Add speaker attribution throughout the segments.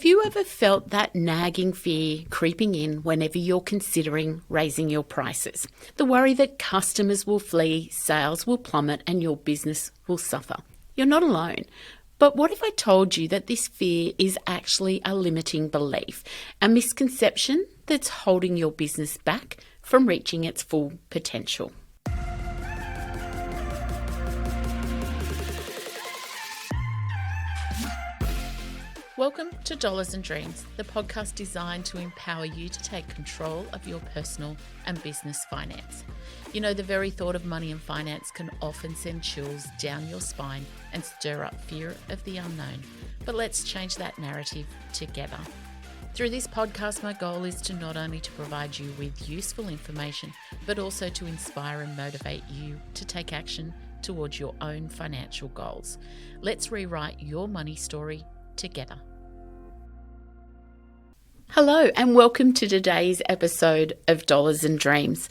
Speaker 1: Have you ever felt that nagging fear creeping in whenever you're considering raising your prices? The worry that customers will flee, sales will plummet, and your business will suffer. You're not alone. But what if I told you that this fear is actually a limiting belief, a misconception that's holding your business back from reaching its full potential? Welcome to Dollars and Dreams, the podcast designed to empower you to take control of your personal and business finance. You know, the very thought of money and finance can often send chills down your spine and stir up fear of the unknown. But let's change that narrative together. Through this podcast, my goal is to not only to provide you with useful information, but also to inspire and motivate you to take action towards your own financial goals. Let's rewrite your money story together. Hello and welcome to today's episode of Dollars and Dreams.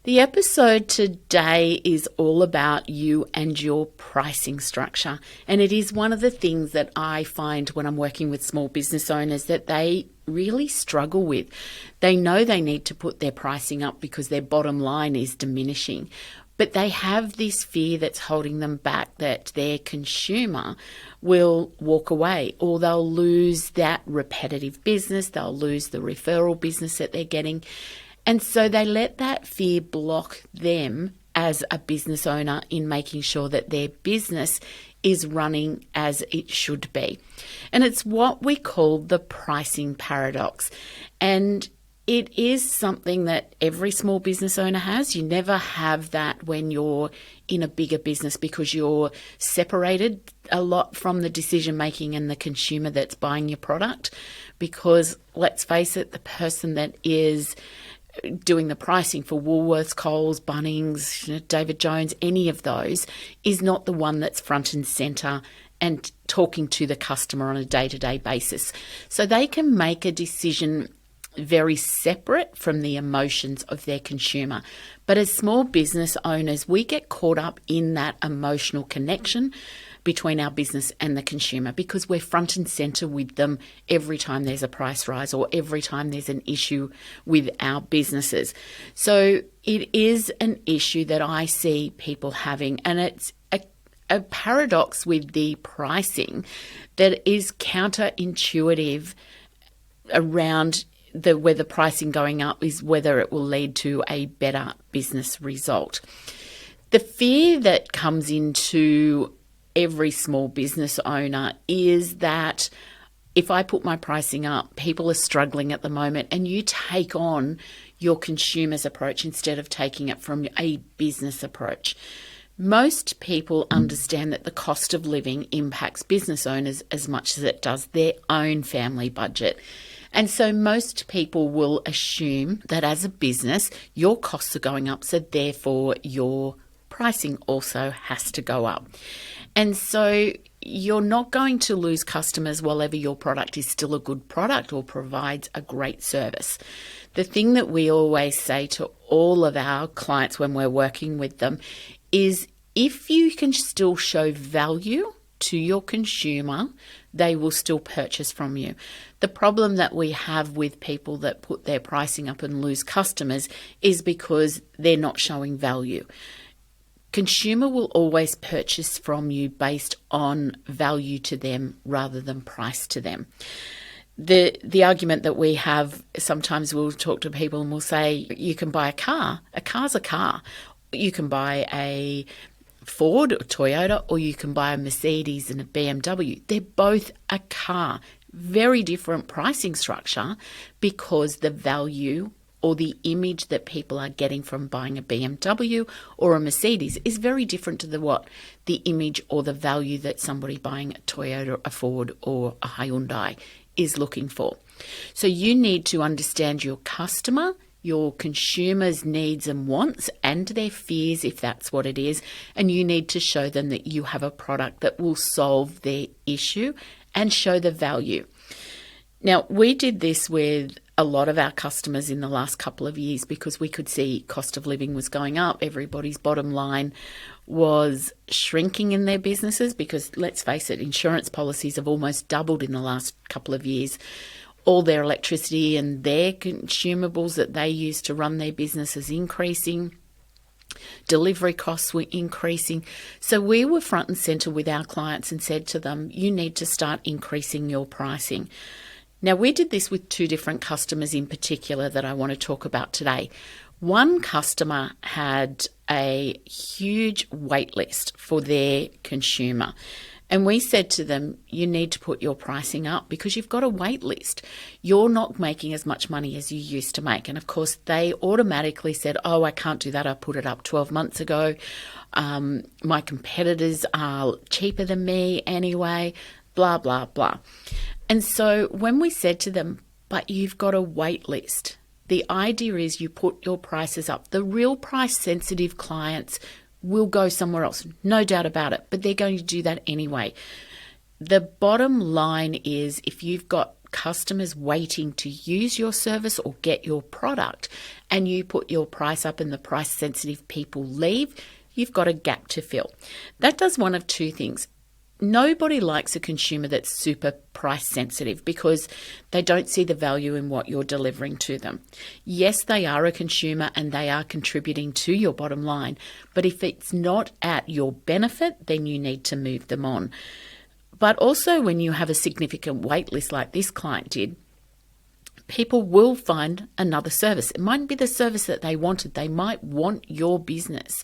Speaker 1: The episode today is all about you and your pricing structure, and it is one of the things that I find when I'm working with small business owners that they really struggle with. They know they need to put their pricing up because their bottom line is diminishing, but they have this fear that's holding them back that their consumer will walk away, or they'll lose that repetitive business, they'll lose the referral business that they're getting. And so they let that fear block them as a business owner in making sure that their business is running as it should be. And it's what we call the pricing paradox. And it is something that every small business owner has. You never have that when you're in a bigger business because you're separated a lot from the decision making and the consumer that's buying your product. Because let's face it, the person that is doing the pricing for Woolworths, Coles, Bunnings, David Jones, any of those is not the one that's front and centre and talking to the customer on a day-to-day basis. So they can make a decision very separate from the emotions of their consumer. But as small business owners, we get caught up in that emotional connection between our business and the consumer because we're front and center with them every time there's a price rise or every time there's an issue with our businesses. So it is an issue that I see people having, and it's a paradox with the pricing that is counterintuitive around whether pricing going up is whether it will lead to a better business result. The fear that comes into every small business owner is that if I put my pricing up, people are struggling at the moment, and you take on your consumer's approach instead of taking it from a business approach. Most people understand that the cost of living impacts business owners as much as it does their own family budget. And so most people will assume that as a business, your costs are going up, so therefore your pricing also has to go up. And so you're not going to lose customers while your product is still a good product or provides a great service. The thing that we always say to all of our clients when we're working with them is if you can still show value to your consumer, they will still purchase from you. The problem that we have with people that put their pricing up and lose customers is because they're not showing value. Consumer will always purchase from you based on value to them rather than price to them. The argument that we have, sometimes we'll talk to people and we'll say, you can buy a car. A car's a car. You can buy a Ford or Toyota, or you can buy a Mercedes and a BMW. They're both a car. Very different pricing structure because the value or the image that people are getting from buying a BMW or a Mercedes is very different to the image or the value that somebody buying a Toyota, a Ford or a Hyundai is looking for. So you need to understand your customer, your consumers' needs and wants and their fears, if that's what it is, and you need to show them that you have a product that will solve their issue and show the value. Now, we did this with a lot of our customers in the last couple of years because we could see cost of living was going up. Everybody's bottom line was shrinking in their businesses because, let's face it, insurance policies have almost doubled in the last couple of years. All their electricity and their consumables that they use to run their business is increasing. Delivery costs were increasing. So we were front and centre with our clients and said to them, you need to start increasing your pricing. Now, we did this with two different customers in particular that I want to talk about today. One customer had a huge wait list for their consumer. And we said to them, you need to put your pricing up because you've got a wait list. You're not making as much money as you used to make. And of course, they automatically said, oh, I can't do that. I put it up 12 months ago. My competitors are cheaper than me anyway, blah, blah, blah. And so when we said to them, but you've got a wait list, the idea is you put your prices up. The real price sensitive clients will go somewhere else, no doubt about it, but they're going to do that anyway. The bottom line is if you've got customers waiting to use your service or get your product and you put your price up and the price sensitive people leave, you've got a gap to fill. That does one of two things. Nobody likes a consumer that's super price sensitive because they don't see the value in what you're delivering to them. Yes, they are a consumer and they are contributing to your bottom line, but if it's not at your benefit, then you need to move them on. But also when you have a significant wait list like this client did, people will find another service. It mightn't be the service that they wanted. They might want your business.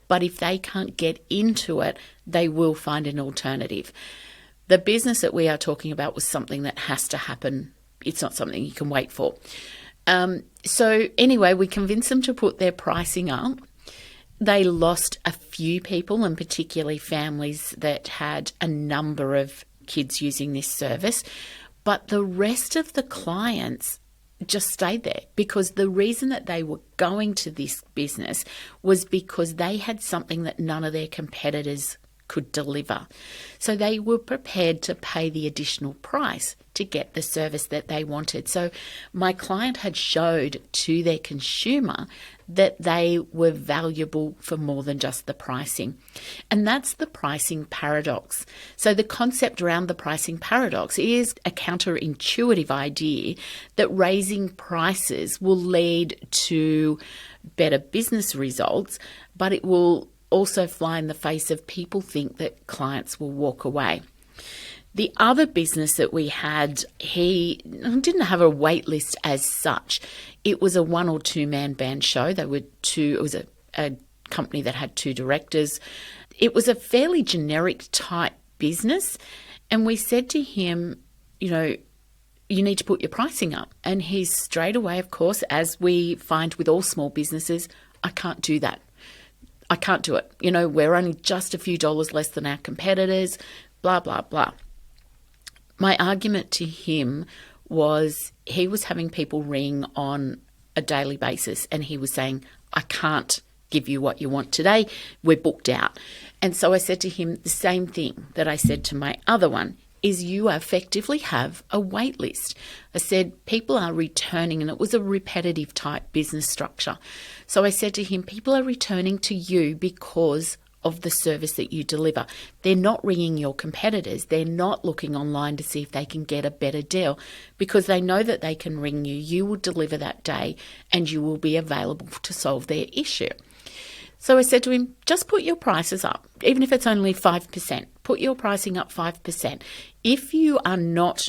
Speaker 1: But if they can't get into it, they will find an alternative. The business that we are talking about was something that has to happen. It's not something you can wait for. So anyway, we convinced them to put their pricing up. They lost a few people, and particularly families that had a number of kids using this service. But the rest of the clients just stayed there because the reason that they were going to this business was because they had something that none of their competitors could deliver. So they were prepared to pay the additional price to get the service that they wanted. So my client had showed to their consumer that they were valuable for more than just the pricing. And that's the pricing paradox. So the concept around the pricing paradox is a counterintuitive idea that raising prices will lead to better business results, but it will also fly in the face of people think that clients will walk away. The other business that we had, he didn't have a wait list as such. It was a 1 or 2 man band show. It was a company that had 2 directors. It was a fairly generic type business. And we said to him, you need to put your pricing up. And he straight away, of course, as we find with all small businesses, I can't do that. I can't do it. We're only just a few dollars less than our competitors, blah, blah, blah. My argument to him was he was having people ring on a daily basis and he was saying, I can't give you what you want today. We're booked out. And so I said to him the same thing that I said to my other one, is you effectively have a wait list. I said, people are returning, and it was a repetitive type business structure. So I said to him, people are returning to you because of the service that you deliver. They're not ringing your competitors. They're not looking online to see if they can get a better deal because they know that they can ring you. You will deliver that day and you will be available to solve their issue. So I said to him, just put your prices up, even if it's only 5%. Put your pricing up 5%. If you are not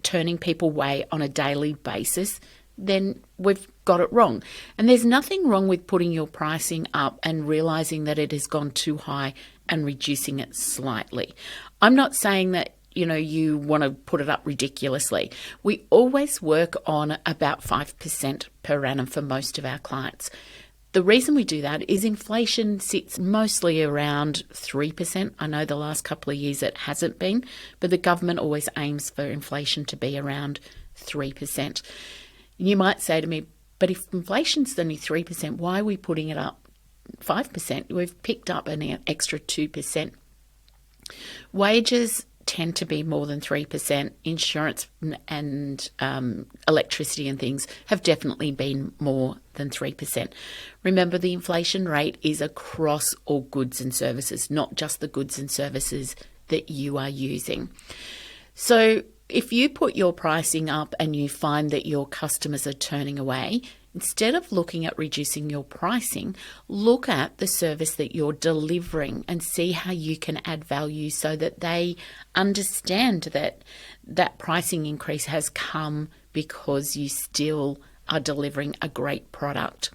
Speaker 1: turning people away on a daily basis, then we've got it wrong. And there's nothing wrong with putting your pricing up and realizing that it has gone too high and reducing it slightly. I'm not saying that you want to put it up ridiculously. We always work on about 5% per annum for most of our clients. The reason we do that is inflation sits mostly around 3%. I know the last couple of years it hasn't been, but the government always aims for inflation to be around 3%. You might say to me, but if inflation's only 3%, why are we putting it up 5%? We've picked up an extra 2%. Wages tend to be more than 3%. Insurance and electricity and things have definitely been more than 3%. Remember, the inflation rate is across all goods and services, not just the goods and services that you are using. So if you put your pricing up and you find that your customers are turning away, instead of looking at reducing your pricing, look at the service that you're delivering and see how you can add value so that they understand that that pricing increase has come because you still are delivering a great product.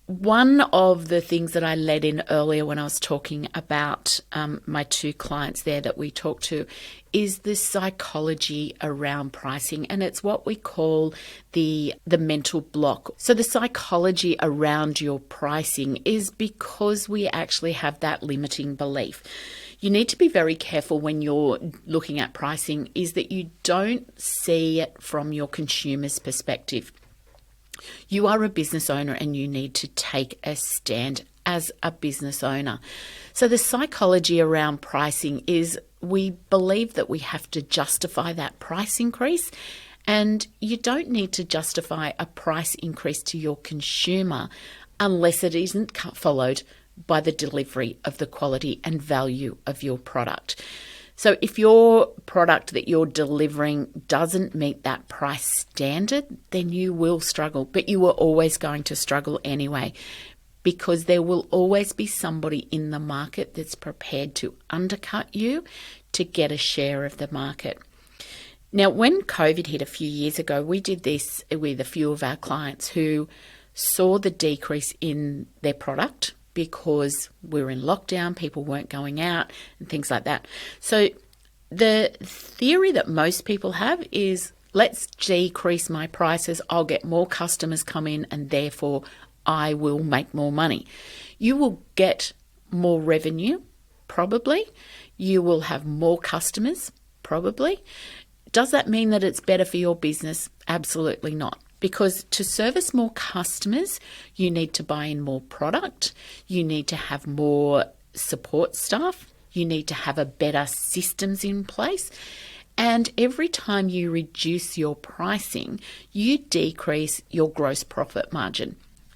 Speaker 1: One of the things that I led in earlier when I was talking about my two clients there that we talked to is the psychology around pricing, and it's what we call the mental block. So the psychology around your pricing is because we actually have that limiting belief. You need to be very careful when you're looking at pricing is that you don't see it from your consumer's perspective. You are a business owner and you need to take a stand as a business owner. So the psychology around pricing is we believe that we have to justify that price increase, and you don't need to justify a price increase to your consumer unless it isn't followed by the delivery of the quality and value of your product. So if your product that you're delivering doesn't meet that price standard, then you will struggle. But you are always going to struggle anyway, because there will always be somebody in the market that's prepared to undercut you to get a share of the market. Now, when COVID hit a few years ago, we did this with a few of our clients who saw the decrease in their product because we were in lockdown, people weren't going out and things like that. So the theory that most people have is, let's decrease my prices, I'll get more customers come in and therefore I will make more money. You will get more revenue, probably. You will have more customers, probably. Does that mean that it's better for your business? Absolutely not. Because to service more customers, you need to buy in more product, you need to have more support staff, you need to have a better systems in place. And every time you reduce your pricing, you decrease your gross profit margin.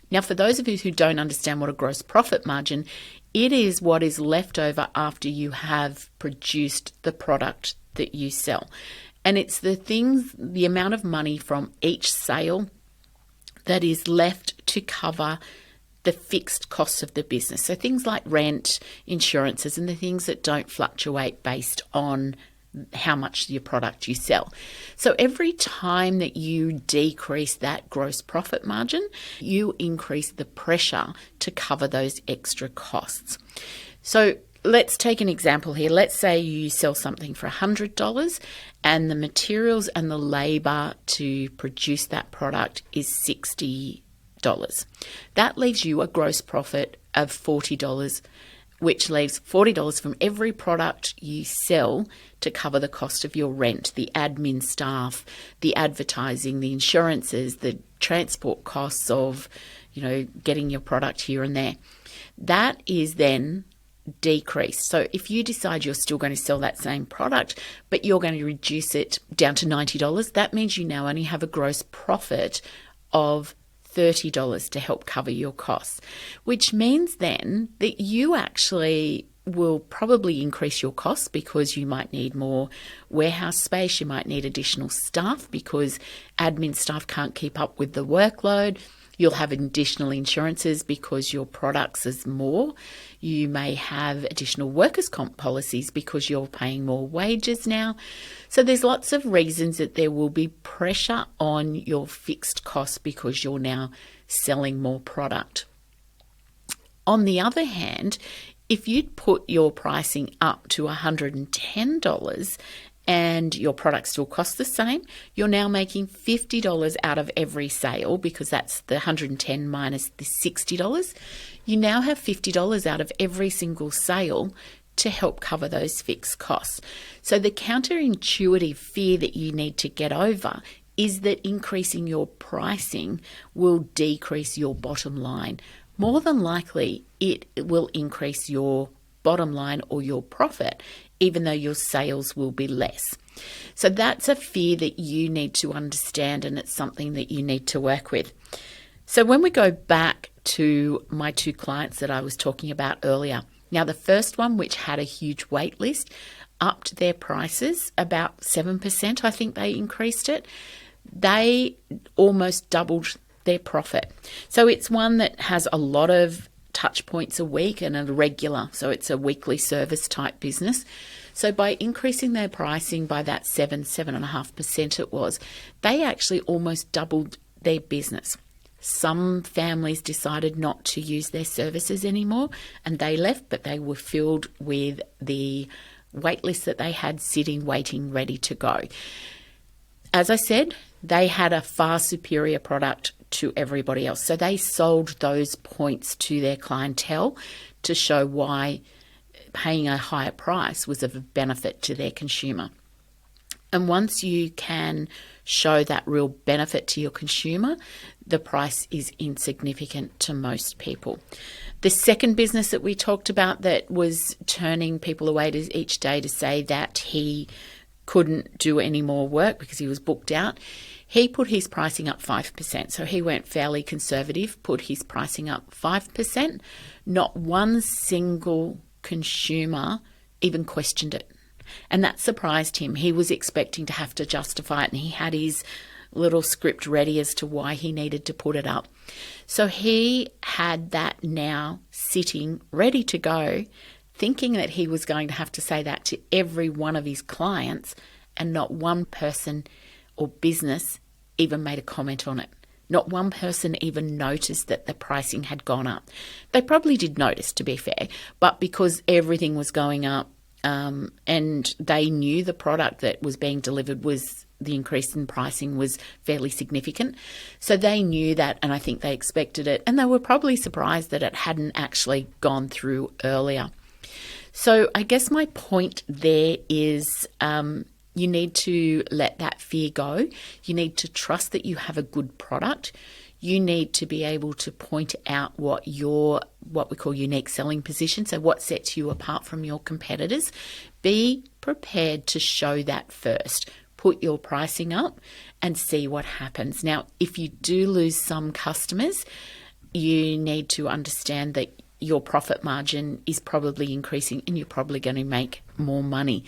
Speaker 1: Now, for those of you who don't understand what a gross profit margin, it is what is left over after you have produced the product that you sell. And it's the amount of money from each sale that is left to cover the fixed costs of the business. So things like rent, insurances, and the things that don't fluctuate based on how much your product you sell. So every time that you decrease that gross profit margin, you increase the pressure to cover those extra costs. So let's take an example here. Let's say you sell something for $100 and the materials and the labor to produce that product is $60. That leaves you a gross profit of $40, which leaves $40 from every product you sell to cover the cost of your rent, the admin staff, the advertising, the insurances, the transport costs of, getting your product here and there. That is then decrease. So if you decide you're still going to sell that same product, but you're going to reduce it down to $90, that means you now only have a gross profit of $30 to help cover your costs, which means then that you actually will probably increase your costs because you might need more warehouse space, you might need additional staff because admin staff can't keep up with the workload. You'll have additional insurances because your products is more. You may have additional workers' comp policies because you're paying more wages now. So there's lots of reasons that there will be pressure on your fixed costs because you're now selling more product. On the other hand, if you'd put your pricing up to $110 and your product still costs the same, you're now making $50 out of every sale because that's the $110 minus the $60. You now have $50 out of every single sale to help cover those fixed costs. So the counterintuitive fear that you need to get over is that increasing your pricing will decrease your bottom line. More than likely, it will increase your bottom line or your profit, even though your sales will be less. So that's a fear that you need to understand, and it's something that you need to work with. So when we go back to my two clients that I was talking about earlier, now the first one, which had a huge wait list, upped their prices about 7%. I think they increased it. They almost doubled their profit. So it's one that has a lot of touch points a week and a regular. So it's a weekly service type business. So by increasing their pricing by that 7.5% it was, they actually almost doubled their business. Some families decided not to use their services anymore and they left, but they were filled with the waitlist that they had sitting, waiting, ready to go. As I said, they had a far superior product to everybody else. So they sold those points to their clientele to show why paying a higher price was of benefit to their consumer. And once you can show that real benefit to your consumer, the price is insignificant to most people. The second business that we talked about that was turning people away each day to say that he couldn't do any more work because he was booked out, he put his pricing up 5%. So he went fairly conservative, put his pricing up 5%. Not one single consumer even questioned it. And that surprised him. He was expecting to have to justify it, and he had his little script ready as to why he needed to put it up. So he had that now sitting ready to go, thinking that he was going to have to say that to every one of his clients, and not one person or business even made a comment on it. Not one person even noticed that the pricing had gone up. They probably did notice, to be fair, but because everything was going up, and they knew the product that was being delivered was the increase in pricing was fairly significant. So they knew that, and I think they expected it, and they were probably surprised that it hadn't actually gone through earlier. So I guess my point there is you need to let that fear go. You need to trust that you have a good product. You need to be able to point out what we call unique selling position, so what sets you apart from your competitors. Be prepared to show that first. Put your pricing up and see what happens. Now, if you do lose some customers, you need to understand that your profit margin is probably increasing and you're probably going to make more money.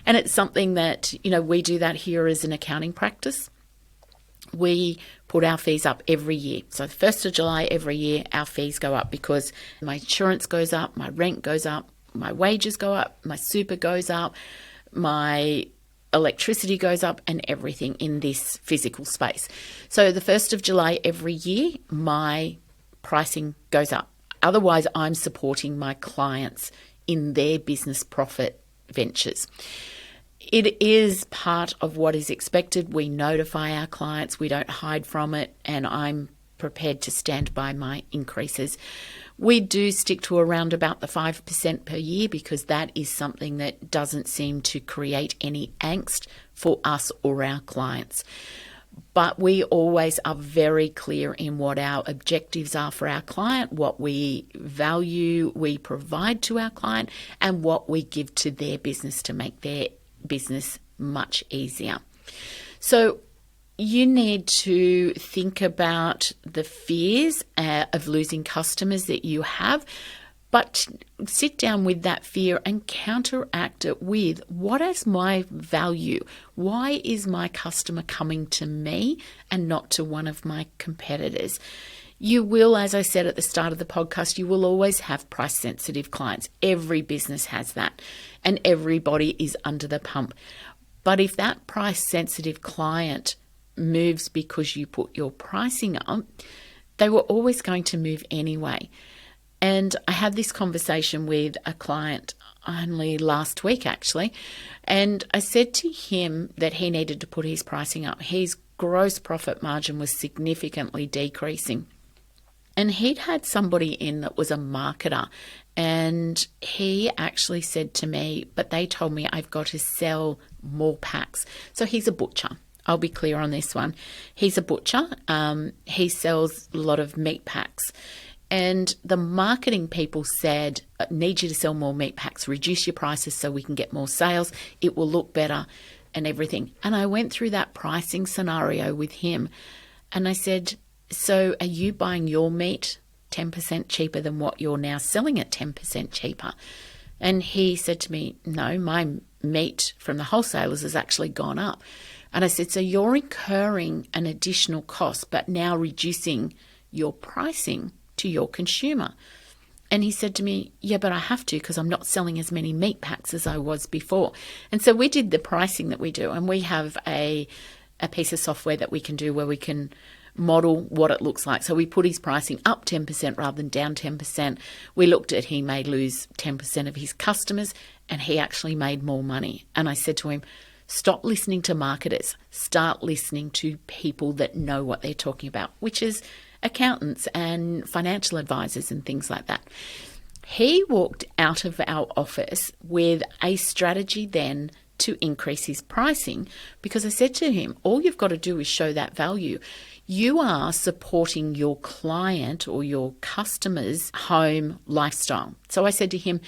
Speaker 1: And it's something that, we do that here as an accounting practice. We put our fees up every year. So the 1st of July every year, our fees go up because my insurance goes up, my rent goes up, my wages go up, my super goes up, my electricity goes up, and everything in this physical space. So the 1st of July every year, my pricing goes up. Otherwise, I'm supporting my clients in their business profit ventures. It is part of what is expected. We notify our clients. We don't hide from it, and I'm prepared to stand by my increases. We do stick to around about the 5% per year because that is something that doesn't seem to create any angst for us or our clients. But we always are very clear in what our objectives are for our client, what we value we provide to our client, and what we give to their business to make their business much easier. So you need to think about the fears of losing customers that you have, but sit down with that fear and counteract it with, what is my value? Why is my customer coming to me and not to one of my competitors? You will, as I said at the start of the podcast, you will always have price-sensitive clients. Every business has that, and everybody is under the pump. But if that price-sensitive client moves because you put your pricing up, they were always going to move anyway. And I had this conversation with a client only last week, actually, and I said to him that he needed to put his pricing up. His gross profit margin was significantly decreasing. And he'd had somebody in that was a marketer, and he actually said to me, but they told me I've got to sell more packs. So he's a butcher. I'll be clear on this one. He's a butcher. He sells a lot of meat packs. And the marketing people said, need you to sell more meat packs, reduce your prices so we can get more sales. It will look better and everything. And I went through that pricing scenario with him. And I said, so are you buying your meat 10% cheaper than what you're now selling at 10% cheaper? And he said to me, no, my meat from the wholesalers has actually gone up. And I said, so you're incurring an additional cost, but now reducing your pricing to your consumer. And he said to me, yeah, but I have to because I'm not selling as many meat packs as I was before. And so we did the pricing that we do, and we have a piece of software that we can do where we can model what it looks like. So we put his pricing up 10% rather than down 10%. We looked at he may lose 10% of his customers, and he actually made more money. And I said to him, stop listening to marketers. Start listening to people that know what they're talking about, which is accountants and financial advisors and things like that. He walked out of our office with a strategy then to increase his pricing, because I said to him, all you've got to do is show that value. You are supporting your client or your customer's home lifestyle. So I said to him,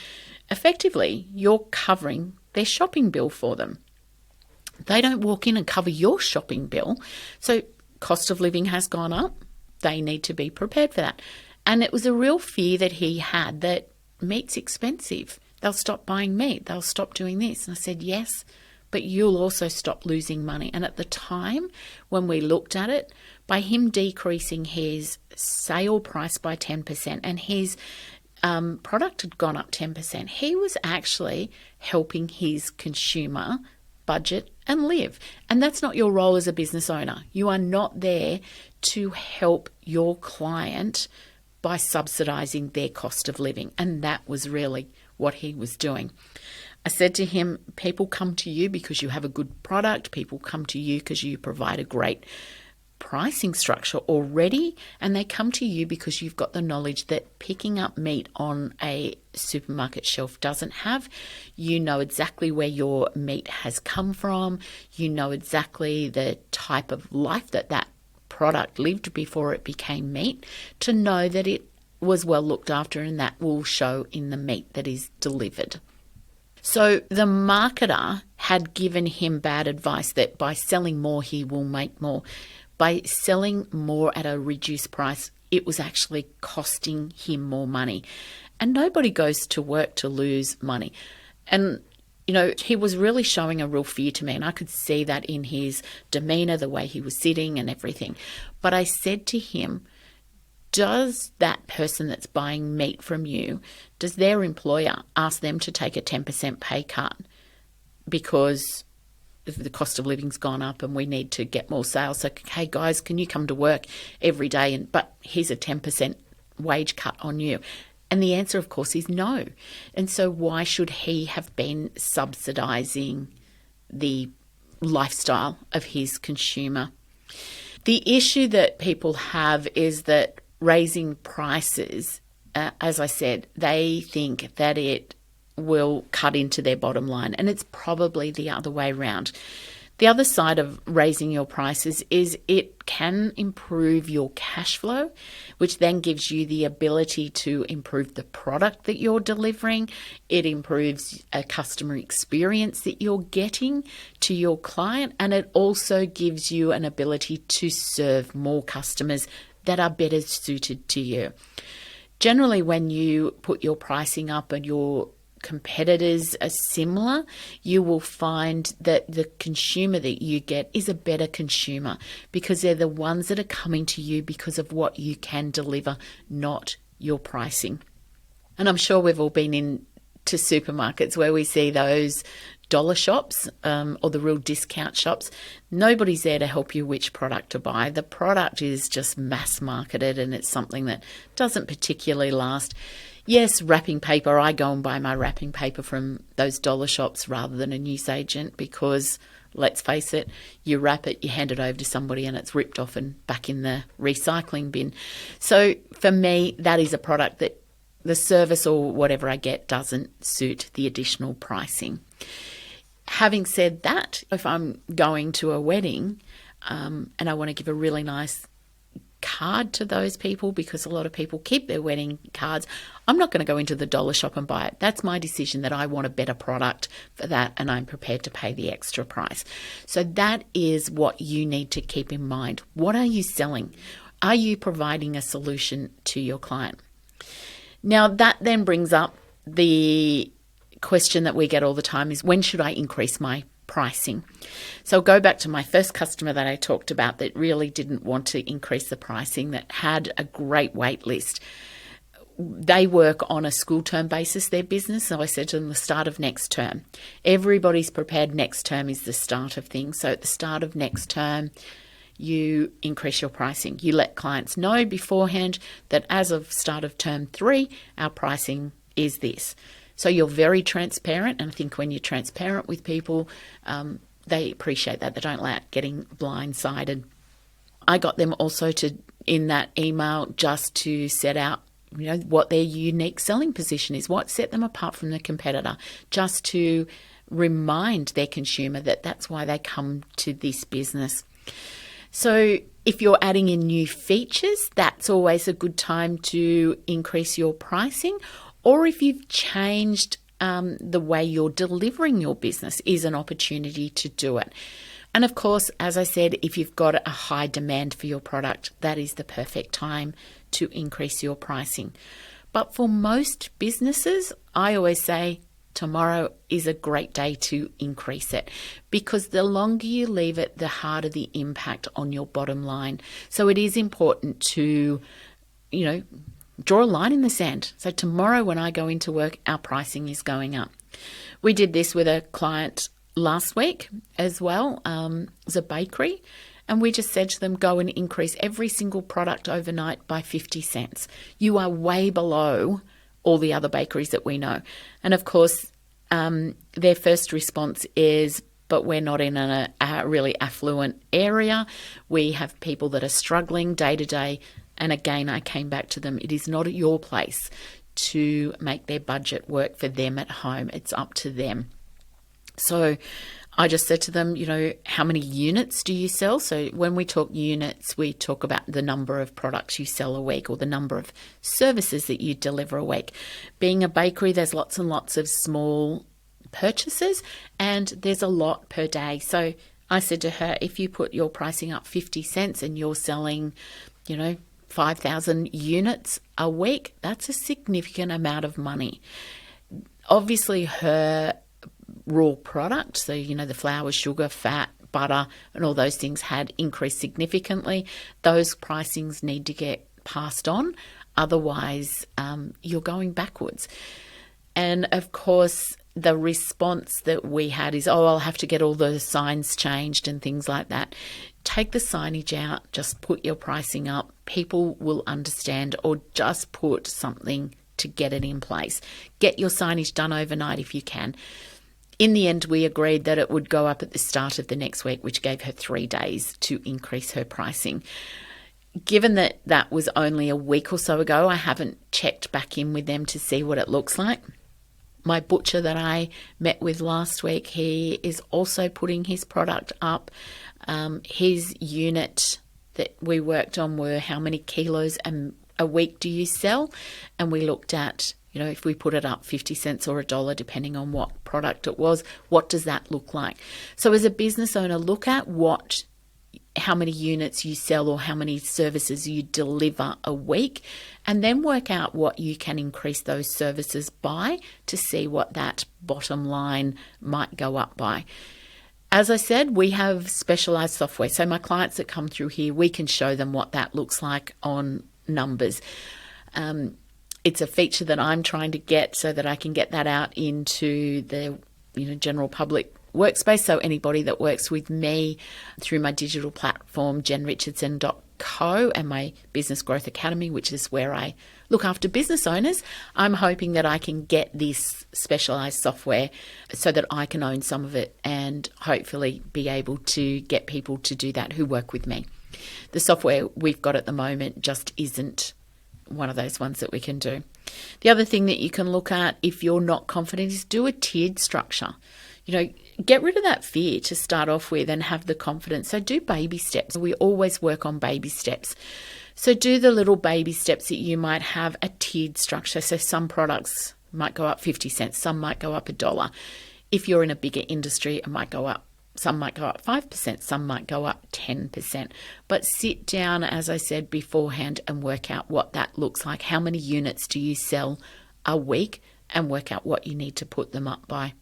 Speaker 1: effectively, you're covering their shopping bill for them. They don't walk in and cover your shopping bill. So cost of living has gone up. They need to be prepared for that. And it was a real fear that he had that meat's expensive. They'll stop buying meat. They'll stop doing this. And I said, yes, but you'll also stop losing money. And at the time when we looked at it, by him decreasing his sale price by 10% and his product had gone up 10%, he was actually helping his consumer budget and live. And that's not your role as a business owner. You are not there to help your client by subsidizing their cost of living. And that was really what he was doing. I said to him, people come to you because you have a good product. People come to you because you provide a great pricing structure already, and they come to you because you've got the knowledge that picking up meat on a supermarket shelf doesn't have. You know exactly where your meat has come from. You know exactly the type of life that that product lived before it became meat, to know that it was well looked after, and that will show in the meat that is delivered. So the marketer had given him bad advice that by selling more, he will make more. By selling more at a reduced price, it was actually costing him more money. And nobody goes to work to lose money. And, you know, he was really showing a real fear to me, and I could see that in his demeanour, the way he was sitting and everything. But I said to him, does that person that's buying meat from you, does their employer ask them to take a 10% pay cut because the cost of living's gone up and we need to get more sales? So, hey guys, can you come to work every day? But here's a 10% wage cut on you. And the answer, of course, is no. And so why should he have been subsidising the lifestyle of his consumer? The issue that people have is that raising prices, as I said, they think that it will cut into their bottom line, and it's probably the other way around. The other side of raising your prices is it can improve your cash flow, which then gives you the ability to improve the product that you're delivering. It improves a customer experience that you're getting to your client, and it also gives you an ability to serve more customers that are better suited to you. Generally, when you put your pricing up and your competitors are similar, you will find that the consumer that you get is a better consumer because they're the ones that are coming to you because of what you can deliver, not your pricing. And I'm sure we've all been into supermarkets where we see those dollar shops or the real discount shops. Nobody's there to help you which product to buy. The product is just mass marketed, and it's something that doesn't particularly last. Yes, wrapping paper. I go and buy my wrapping paper from those dollar shops rather than a newsagent because, let's face it, you wrap it, you hand it over to somebody and it's ripped off and back in the recycling bin. So for me, that is a product that the service or whatever I get doesn't suit the additional pricing. Having said that, if I'm going to a wedding and I want to give a really nice card to those people, because a lot of people keep their wedding cards. I'm not going to go into the dollar shop and buy it. That's my decision that I want a better product for that, and I'm prepared to pay the extra price. So that is what you need to keep in mind. What are you selling? Are you providing a solution to your client? Now, that then brings up the question that we get all the time is, when should I increase my pricing? So I'll go back to my first customer that I talked about that really didn't want to increase the pricing, that had a great wait list. They work on a school term basis, their business. So I said to them, the start of next term. Everybody's prepared. Next term is the start of things. So at the start of next term, you increase your pricing. You let clients know beforehand that as of start of term 3, our pricing is this. So you're very transparent, and I think when you're transparent with people, they appreciate that. They don't like getting blindsided. I got them also to, in that email, just to set out, what their unique selling position is, what set them apart from the competitor, just to remind their consumer that that's why they come to this business. So if you're adding in new features, that's always a good time to increase your pricing. Or if you've changed the way you're delivering your business, is an opportunity to do it. And of course, as I said, if you've got a high demand for your product, that is the perfect time to increase your pricing. But for most businesses, I always say tomorrow is a great day to increase it, because the longer you leave it, the harder the impact on your bottom line. So it is important to, draw a line in the sand. So tomorrow when I go into work, our pricing is going up. We did this with a client last week as well. It was a bakery, and we just said to them, go and increase every single product overnight by 50 cents. You are way below all the other bakeries that we know. And of course, their first response is, but we're not in a really affluent area. We have people that are struggling day to day. And again, I came back to them. It is not at your place to make their budget work for them at home. It's up to them. So I just said to them, how many units do you sell? So when we talk units, we talk about the number of products you sell a week, or the number of services that you deliver a week. Being a bakery, there's lots and lots of small purchases, and there's a lot per day. So I said to her, if you put your pricing up 50 cents and you're selling, 5,000 units a week, that's a significant amount of money. Obviously, her raw product, so the flour, sugar, fat, butter, and all those things had increased significantly. Those pricings need to get passed on, otherwise you're going backwards. And of course, the response that we had is, I'll have to get all the signs changed and things like that. Take the signage out, just put your pricing up. People will understand, or just put something to get it in place. Get your signage done overnight if you can. In the end, we agreed that it would go up at the start of the next week, which gave her 3 days to increase her pricing. Given that that was only a week or so ago, I haven't checked back in with them to see what it looks like. My butcher that I met with last week, he is also putting his product up. His unit that we worked on were how many kilos a week do you sell? And we looked at, if we put it up 50 cents or $1, depending on what product it was, what does that look like? So as a business owner, look at how many units you sell or how many services you deliver a week, and then work out what you can increase those services by to see what that bottom line might go up by. As I said, we have specialized software. So my clients that come through here, we can show them what that looks like on numbers. It's a feature that I'm trying to get so that I can get that out into the general public workspace. So anybody that works with me through my digital platform, @Richardson.co, and my Business Growth Academy, which is where I look after business owners, I'm hoping that I can get this specialized software so that I can own some of it and hopefully be able to get people to do that who work with me. The software we've got at the moment just isn't one of those ones that we can do. The other thing that you can look at if you're not confident is do a tiered structure. Get rid of that fear to start off with and have the confidence. So do baby steps. We always work on baby steps. So do the little baby steps that you might have a tiered structure. So some products might go up 50 cents, some might go up $1. If you're in a bigger industry, it might go up. Some might go up 5%, some might go up 10%. But sit down, as I said beforehand, and work out what that looks like. How many units do you sell a week, and work out what you need to put them up by.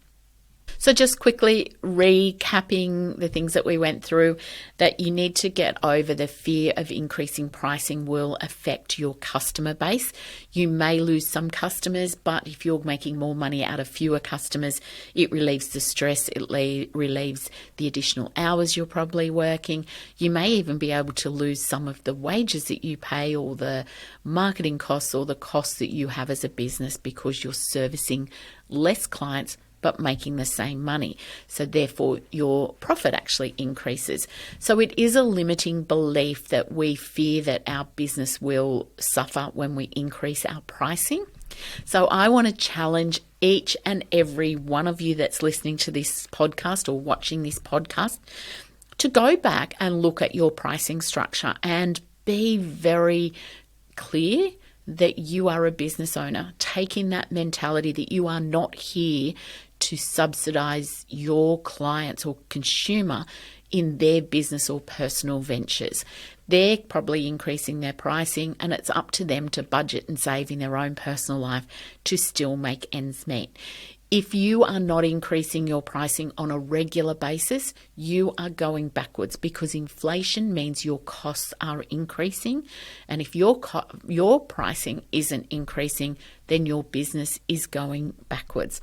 Speaker 1: So just quickly recapping the things that we went through, that you need to get over the fear of increasing pricing will affect your customer base. You may lose some customers, but if you're making more money out of fewer customers, it relieves the stress, it relieves the additional hours you're probably working. You may even be able to lose some of the wages that you pay, or the marketing costs, or the costs that you have as a business, because you're servicing less clients but making the same money. So therefore, your profit actually increases. So it is a limiting belief that we fear that our business will suffer when we increase our pricing. So I want to challenge each and every one of you that's listening to this podcast or watching this podcast to go back and look at your pricing structure and be very clear that you are a business owner, taking that mentality that you are not here to subsidize your clients or consumer in their business or personal ventures. They're probably increasing their pricing, and it's up to them to budget and save in their own personal life to still make ends meet. If you are not increasing your pricing on a regular basis, you are going backwards, because inflation means your costs are increasing. And if your pricing isn't increasing, then your business is going backwards.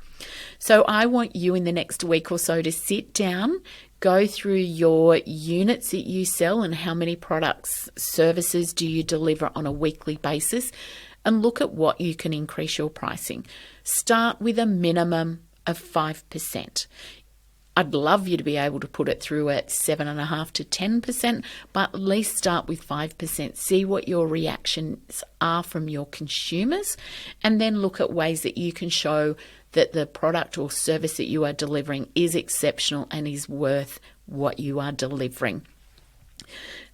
Speaker 1: So I want you in the next week or so to sit down, go through your units that you sell and how many products, services do you deliver on a weekly basis, and look at what you can increase your pricing. Start with a minimum of 5%. I'd love you to be able to put it through at 7.5% to 10%, but at least start with 5%. See what your reactions are from your consumers, and then look at ways that you can show that the product or service that you are delivering is exceptional and is worth what you are delivering.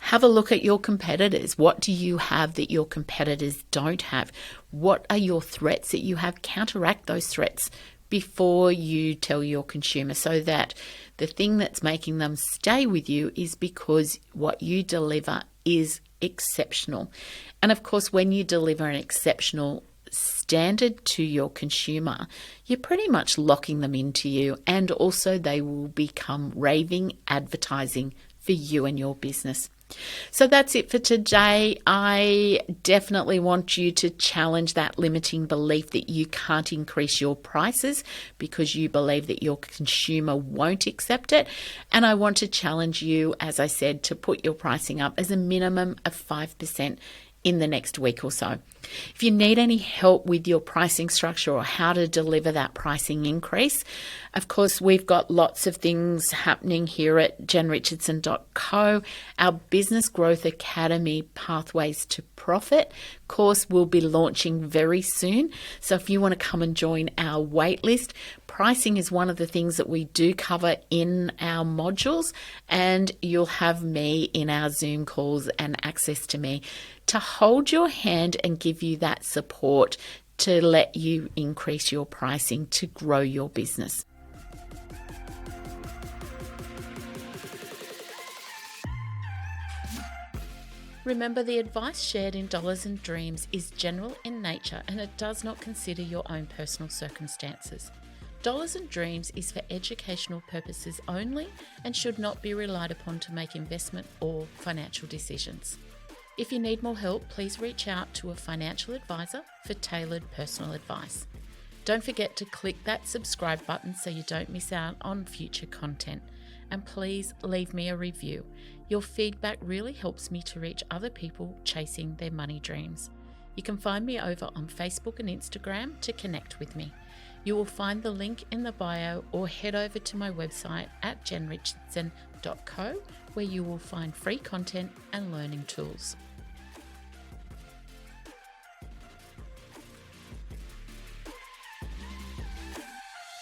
Speaker 1: Have a look at your competitors. What do you have that your competitors don't have? What are your threats that you have? Counteract those threats before you tell your consumer, so that the thing that's making them stay with you is because what you deliver is exceptional. And of course, when you deliver an exceptional standard to your consumer, you're pretty much locking them into you, and also they will become raving advertising for you and your business. So that's it for today. I definitely want you to challenge that limiting belief that you can't increase your prices because you believe that your consumer won't accept it. And I want to challenge you, as I said, to put your pricing up as a minimum of 5% in the next week or so. If you need any help with your pricing structure or how to deliver that pricing increase, of course, we've got lots of things happening here at 𝐠_Richardson.co. Our Business Growth Academy Pathways to Profit course will be launching very soon. So if you want to come and join our waitlist, pricing is one of the things that we do cover in our modules, and you'll have me in our Zoom calls and access to me to hold your hand and give you that support to let you increase your pricing to grow your business. Remember, the advice shared in Dollars and Dreams is general in nature, and it does not consider your own personal circumstances. Dollars and Dreams is for educational purposes only and should not be relied upon to make investment or financial decisions. If you need more help, please reach out to a financial advisor for tailored personal advice. Don't forget to click that subscribe button so you don't miss out on future content. And please leave me a review. Your feedback really helps me to reach other people chasing their money dreams. You can find me over on Facebook and Instagram to connect with me. You will find the link in the bio, or head over to my website at 𝐠_Richardson.co, where you will find free content and learning tools.